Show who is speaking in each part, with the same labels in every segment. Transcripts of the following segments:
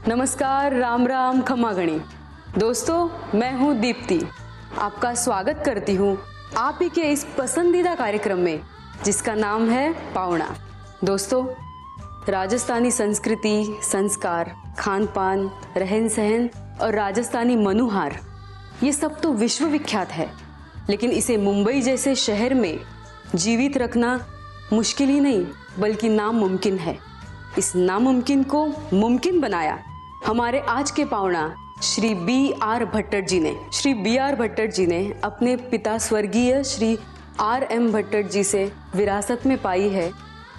Speaker 1: नमस्कार, राम राम, खमा गणी। दोस्तों, मैं हूँ दीप्ति। आपका स्वागत करती हूँ आप ही के इस पसंदीदा कार्यक्रम में जिसका नाम है पावना। दोस्तों, राजस्थानी संस्कृति, संस्कार, खान पान, रहन सहन और राजस्थानी मनुहार, ये सब तो विश्व विख्यात है। लेकिन इसे मुंबई जैसे शहर में जीवित रखना मुश्किल ही नहीं बल्कि नामुमकिन है। इस नामुमकिन को मुमकिन बनाया हमारे आज के पावना श्री B.R. भट्टर जी ने। श्री B.R. भट्टर जी ने अपने पिता स्वर्गीय श्री R.M. भट्टर जी से विरासत में पाई है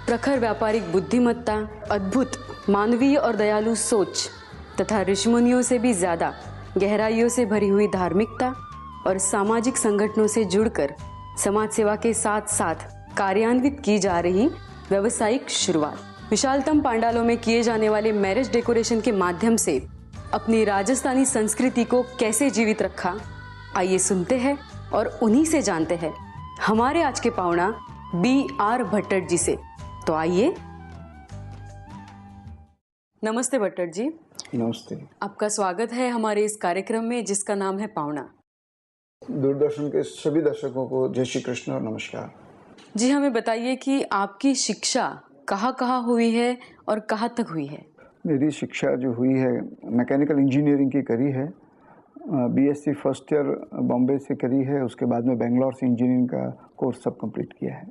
Speaker 1: प्रखर व्यापारिक बुद्धिमत्ता, अद्भुत मानवीय और दयालु सोच तथा ऋषिमुनियों से भी ज्यादा गहराइयों से भरी हुई धार्मिकता और सामाजिक संगठनों से जुड़कर समाज सेवा के साथ साथ कार्यान्वित की जा रही व्यावसायिक शुरुआत। विशालतम पांडालों में किए जाने वाले मैरिज डेकोरेशन के माध्यम से अपनी राजस्थानी संस्कृति को कैसे जीवित रखा, आइए सुनते हैं और उन्हीं से जानते हैं हमारे आज के पावना B.R. भट्टर जी से। तो आइए। नमस्ते भट्टर जी।
Speaker 2: नमस्ते।
Speaker 1: आपका स्वागत है हमारे इस कार्यक्रम में जिसका नाम है पावना।
Speaker 2: दूरदर्शन के सभी दर्शकों को जय श्री कृष्ण और नमस्कार।
Speaker 1: जी, हमें बताइए कि आपकी शिक्षा कहाँ हुई है और कहाँ तक हुई है?
Speaker 2: मेरी शिक्षा जो हुई है मैकेनिकल इंजीनियरिंग की करी है। BSc फर्स्ट ईयर बॉम्बे से करी है। उसके बाद में बेंगलोर से इंजीनियरिंग का कोर्स सब कंप्लीट किया है।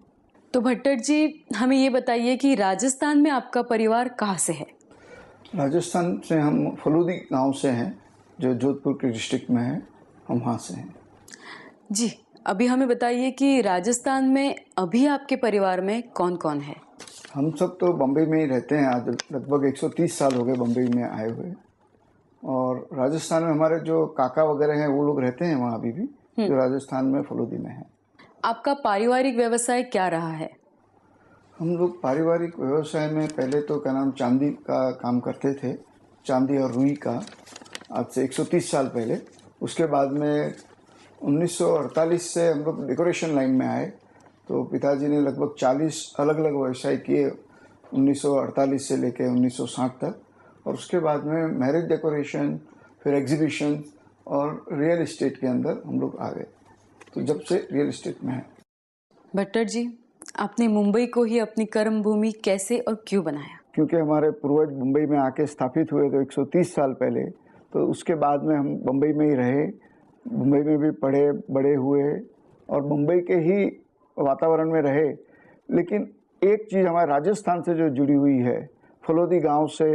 Speaker 1: तो भट्टर जी, हमें ये बताइए कि राजस्थान में आपका परिवार कहाँ से है?
Speaker 2: राजस्थान से हम फलूदी गांव से हैं जो जोधपुर के डिस्ट्रिक्ट में है। हम वहाँ से हैं।
Speaker 1: जी, अभी हमें बताइए कि राजस्थान में अभी आपके परिवार में कौन कौन है?
Speaker 2: हम सब तो बम्बई में ही रहते हैं। आज लगभग 130 साल हो गए बम्बई में आए हुए। और राजस्थान में हमारे जो काका वगैरह हैं वो लोग रहते हैं वहाँ अभी भी, जो राजस्थान में फलूदी में है। आपका
Speaker 1: पारिवारिक व्यवसाय क्या रहा है?
Speaker 2: हम लोग पारिवारिक व्यवसाय में पहले तो क्या नाम चांदी का काम करते थे, चांदी और रुई का, आज से 130 साल पहले। उसके बाद में 1948 से हम लोग डेकोरेशन लाइन में आए। तो पिताजी ने लगभग 40 अलग अलग व्यवसाय किए 1948 से लेकर 1960 तक। और उसके बाद में मैरिज डेकोरेशन, फिर एग्जीबिशन और रियल एस्टेट के अंदर हम लोग आ गए। तो जब से रियल एस्टेट में है।
Speaker 1: भट्टर जी, आपने मुंबई को ही अपनी कर्म भूमि कैसे और क्यों बनाया?
Speaker 2: क्योंकि हमारे पूर्वज मुंबई में आके स्थापित हुए तो 130 साल पहले। तो उसके बाद में हम मुंबई में ही रहे, मुंबई में भी पढ़े बड़े हुए और मुंबई के ही वातावरण में रहे। लेकिन एक चीज़ हमारे राजस्थान से जो जुड़ी हुई है, फलोदी गांव से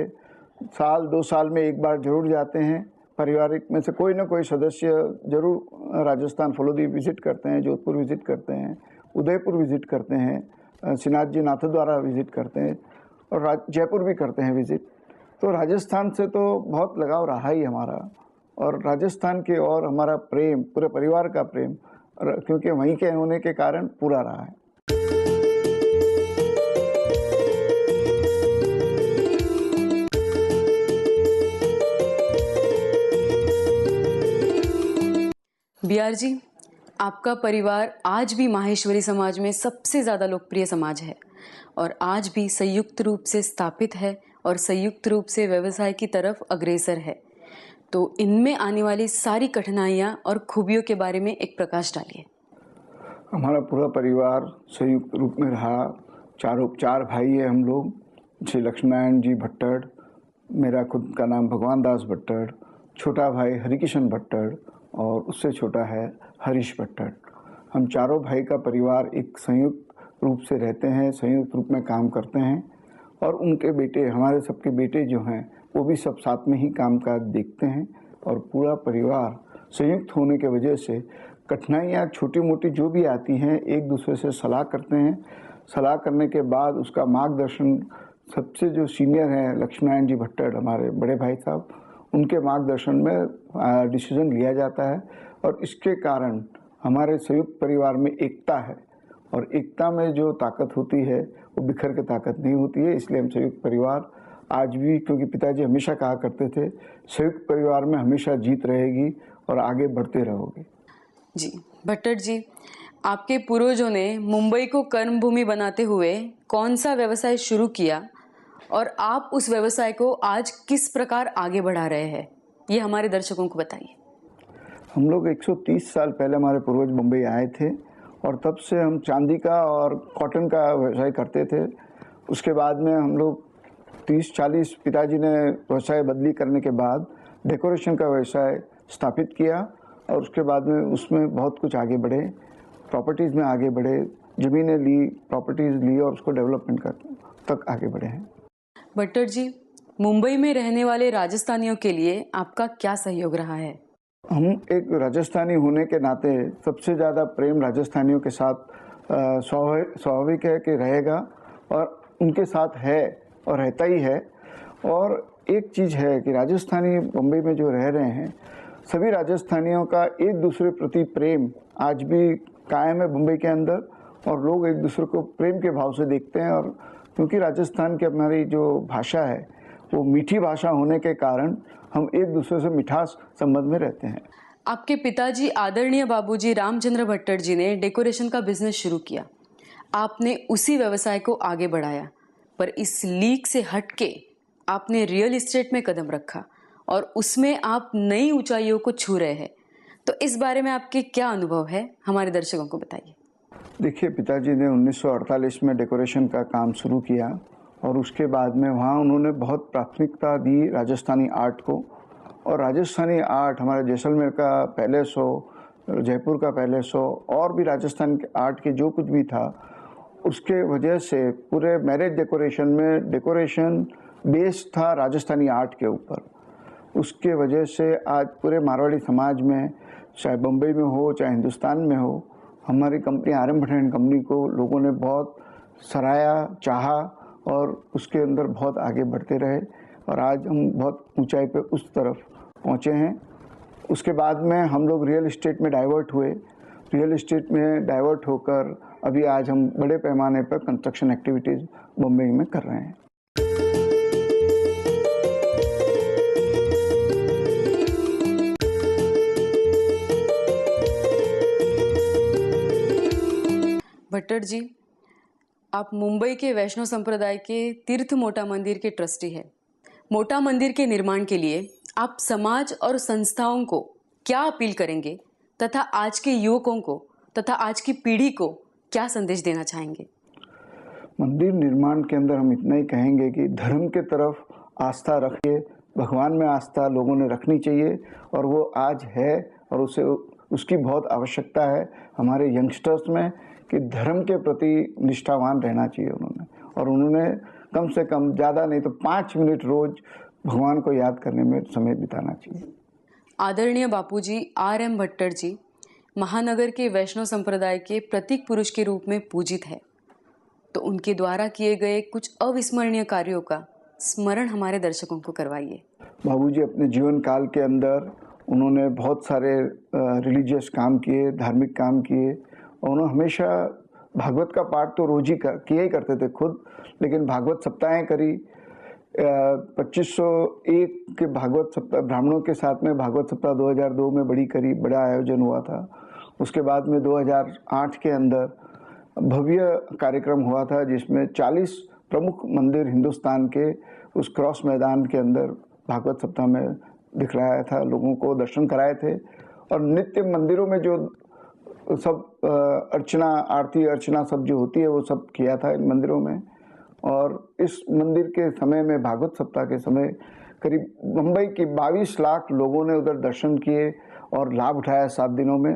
Speaker 2: साल 2 साल में एक बार जरूर जाते हैं। पारिवारिक में से कोई ना कोई सदस्य जरूर राजस्थान फलोदी विजिट करते हैं, जोधपुर विजिट करते हैं, उदयपुर विजिट करते हैं, श्रीनाथ जी नाथद्वारा विजिट करते हैं और जयपुर भी करते हैं विजिट। तो राजस्थान से तो बहुत लगाव रहा ही हमारा। और राजस्थान के और हमारा प्रेम, पूरे परिवार का प्रेम, क्योंकि वहीं के होने के कारण पूरा रहा है।
Speaker 1: B.R. जी, आपका परिवार आज भी माहेश्वरी समाज में सबसे ज़्यादा लोकप्रिय समाज है और आज भी संयुक्त रूप से स्थापित है और संयुक्त रूप से व्यवसाय की तरफ अग्रसर है। तो इनमें आने वाली सारी कठिनाइयाँ और खूबियों के बारे में एक प्रकाश डालिए।
Speaker 2: हमारा पूरा परिवार संयुक्त रूप में रहा। चार भाई है हम लोग। श्री लक्ष्मीनारायण जी भट्टर, मेरा खुद का नाम भगवान दास भट्टर, छोटा भाई हरिकिशन भट्टर और उससे छोटा है हरीश भट्टर। हम चारों भाई का परिवार एक संयुक्त रूप से रहते हैं, संयुक्त रूप में काम करते हैं। और उनके बेटे, हमारे सबके बेटे जो हैं वो भी सब साथ में ही कामकाज देखते हैं। और पूरा परिवार संयुक्त होने के वजह से कठिनाइयाँ छोटी मोटी जो भी आती हैं एक दूसरे से सलाह करते हैं। सलाह करने के बाद उसका मार्गदर्शन सबसे जो सीनियर हैं लक्ष्मीनारायण जी भट्टर, हमारे बड़े भाई साहब, उनके मार्गदर्शन में डिसीजन लिया जाता है। और इसके कारण हमारे संयुक्त परिवार में एकता है। और एकता में जो ताकत होती है वो बिखर के ताकत नहीं होती है। इसलिए हम संयुक्त परिवार आज भी, क्योंकि पिताजी हमेशा कहा करते थे संयुक्त परिवार में हमेशा जीत रहेगी और आगे बढ़ते रहोगे।
Speaker 1: जी भट्टर जी, आपके पूर्वजों ने मुंबई को कर्म भूमि बनाते हुए कौन सा व्यवसाय शुरू किया और आप उस व्यवसाय को आज किस प्रकार आगे बढ़ा रहे हैं, ये हमारे दर्शकों को बताइए।
Speaker 2: हम लोग 130 साल पहले हमारे पूर्वज मुंबई आए थे और तब से हम चांदी का और कॉटन का व्यवसाय करते थे। उसके बाद में हम लोग 30-40 पिताजी ने व्यवसाय बदली करने के बाद डेकोरेशन का व्यवसाय स्थापित किया और उसके बाद में उसमें बहुत कुछ आगे बढ़े, प्रॉपर्टीज़ में आगे बढ़े, ज़मीनें ली, प्रॉपर्टीज़ ली और उसको डेवलपमेंट तक आगे बढ़े हैं।
Speaker 1: भट्टर जी, मुंबई में रहने वाले राजस्थानियों के लिए आपका क्या सहयोग रहा है?
Speaker 2: हम एक राजस्थानी होने के नाते सबसे ज़्यादा प्रेम राजस्थानियों के साथ स्वाभाविक है कि रहेगा और उनके साथ है और रहता ही है। और एक चीज़ है कि राजस्थानी मुंबई में जो रह रहे हैं, सभी राजस्थानियों का एक दूसरे प्रति प्रेम आज भी कायम है मुंबई के अंदर और लोग एक दूसरे को प्रेम के भाव से देखते हैं। और क्योंकि राजस्थान की हमारी जो भाषा है वो मीठी भाषा होने के कारण हम एक दूसरे से मिठास संबंध में रहते हैं।
Speaker 1: आपके पिताजी आदरणीय बाबूजी रामचंद्र भट्टर जी ने डेकोरेशन का बिजनेस शुरू किया, आपने उसी व्यवसाय को आगे बढ़ाया, पर इस लीक से हटके आपने रियल एस्टेट में कदम रखा और उसमें आप नई ऊंचाइयों को छू रहे हैं। तो इस बारे में आपके क्या अनुभव है, हमारे दर्शकों को बताइए।
Speaker 2: देखिए, पिताजी ने 1948 में डेकोरेशन का काम शुरू किया और उसके बाद में वहाँ उन्होंने बहुत प्राथमिकता दी राजस्थानी आर्ट को। और राजस्थानी आर्ट हमारे जैसलमेर का पैलेस हो, जयपुर का पैलेस हो और भी राजस्थान के आर्ट के जो कुछ भी था, उसके वजह से पूरे मैरिज डेकोरेशन में डेकोरेशन बेस्ड था राजस्थानी आर्ट के ऊपर। उसके वजह से आज पूरे मारवाड़ी समाज में, चाहे बम्बई में हो चाहे हिंदुस्तान में हो, हमारी company RM Bhatt and company को लोगों ने बहुत सराहा, चाहा और उसके अंदर बहुत आगे बढ़ते रहे और आज हम बहुत ऊंचाई पे उस तरफ पहुंचे हैं। उसके बाद में हम लोग रियल एस्टेट में डाइवर्ट हुए। रियल एस्टेट में डाइवर्ट होकर अभी आज हम बड़े पैमाने पर कंस्ट्रक्शन एक्टिविटीज़ मुंबई में कर रहे हैं।
Speaker 1: भट्टर जी, आप मुंबई के वैष्णव संप्रदाय के तीर्थ मोटा मंदिर के ट्रस्टी हैं। मोटा मंदिर के निर्माण के लिए आप समाज और संस्थाओं को क्या अपील करेंगे तथा आज के युवकों को तथा आज की पीढ़ी को क्या संदेश देना चाहेंगे?
Speaker 2: मंदिर निर्माण के अंदर हम इतना ही कहेंगे कि धर्म के तरफ आस्था रखिए, भगवान में आस्था लोगों ने रखनी चाहिए और वो आज है और उसकी बहुत आवश्यकता है हमारे यंगस्टर्स में कि धर्म के प्रति निष्ठावान रहना चाहिए उन्होंने कम से कम ज़्यादा नहीं तो 5 मिनट रोज भगवान को याद करने में समय बिताना चाहिए।
Speaker 1: आदरणीय बापूजी RM भट्टर जी महानगर के वैष्णव संप्रदाय के प्रतीक पुरुष के रूप में पूजित है, तो उनके द्वारा किए गए कुछ अविस्मरणीय कार्यों का स्मरण हमारे दर्शकों को करवाइए।
Speaker 2: बाबूजी अपने जीवन काल के अंदर उन्होंने बहुत सारे रिलीजियस काम किए, धार्मिक काम किए और उन्होंने हमेशा भागवत का पाठ तो रोज ही किया ही करते थे खुद, लेकिन भागवत सप्ताहें करी। 2501 के भागवत सप्ताह ब्राह्मणों के साथ में भागवत सप्ताह 2002 में बड़ा आयोजन हुआ था। उसके बाद में 2008 के अंदर भव्य कार्यक्रम हुआ था जिसमें 40 प्रमुख मंदिर हिंदुस्तान के उस क्रॉस मैदान के अंदर भागवत सप्ताह में दिखलाया था, लोगों को दर्शन कराए थे। और नित्य मंदिरों में जो सब अर्चना, आरती अर्चना सब जो होती है वो सब किया था इन मंदिरों में। और इस मंदिर के समय में भागवत सप्ताह के समय करीब मुंबई की 22 लाख लोगों ने उधर दर्शन किए और लाभ उठाया 7 दिनों में।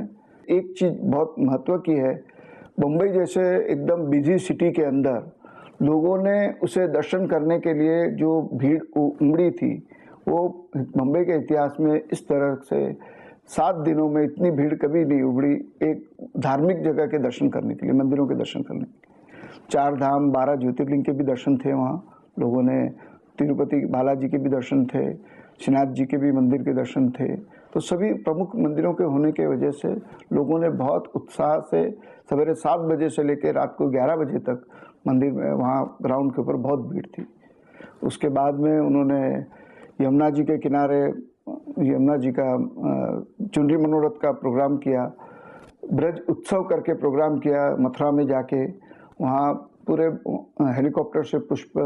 Speaker 2: एक चीज़ बहुत महत्व की है, मुंबई जैसे एकदम बिजी सिटी के अंदर लोगों ने उसे दर्शन करने के लिए जो भीड़ उमड़ी थी वो मुंबई के इतिहास में इस तरह से 7 दिनों में इतनी भीड़ कभी नहीं उमड़ी एक धार्मिक जगह के दर्शन करने के लिए, मंदिरों के दर्शन करने के लिए। 4 धाम 12 ज्योतिर्लिंग के भी दर्शन थे वहाँ, लोगों ने तिरुपति बालाजी के भी दर्शन थे, श्रीनाथ जी के भी मंदिर के दर्शन थे। तो सभी प्रमुख मंदिरों के होने के वजह से लोगों ने बहुत उत्साह से सवेरे 7 बजे से लेकर रात को 11 बजे तक मंदिर में वहाँ ग्राउंड के ऊपर बहुत भीड़ थी। उसके बाद में उन्होंने यमुना जी के किनारे यमुना जी का चुनरी मनोरथ का प्रोग्राम किया, ब्रज उत्सव करके प्रोग्राम किया, मथुरा में जाके वहाँ पूरे हेलीकॉप्टर से पुष्प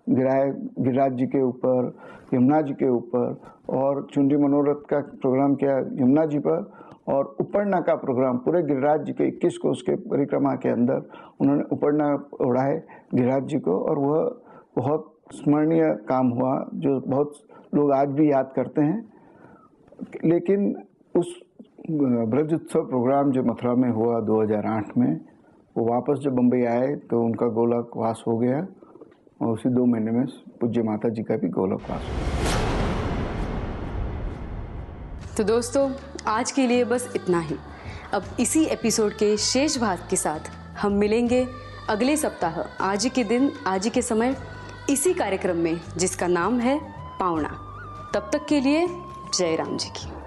Speaker 2: गिराए गिरिराज जी के ऊपर, यमुना जी के ऊपर, और चुनरी मनोरथ का प्रोग्राम किया यमुना जी पर, और उपर्णा का प्रोग्राम पूरे गिरिराज जी के 21 कोस के परिक्रमा के अंदर उन्होंने उपर्णा उड़ाए गिरिराज जी को, और वह बहुत स्मरणीय काम हुआ जो बहुत लोग आज भी याद करते हैं। लेकिन उस ब्रज उत्सव प्रोग्राम जो मथुरा में हुआ 2008 में, वो वापस जब बम्बई आए तो उनका गोलकवास हो गया, और उसी 2 महीने में पूज्य माता जी का भी गोलकवास हो गया।
Speaker 1: तो दोस्तों, आज के लिए बस इतना ही। अब इसी एपिसोड के शेष भाग के साथ हम मिलेंगे अगले सप्ताह, आज ही के दिन, आज ही के समय, इसी कार्यक्रम में जिसका नाम है पावना। तब तक के लिए जय राम जी की।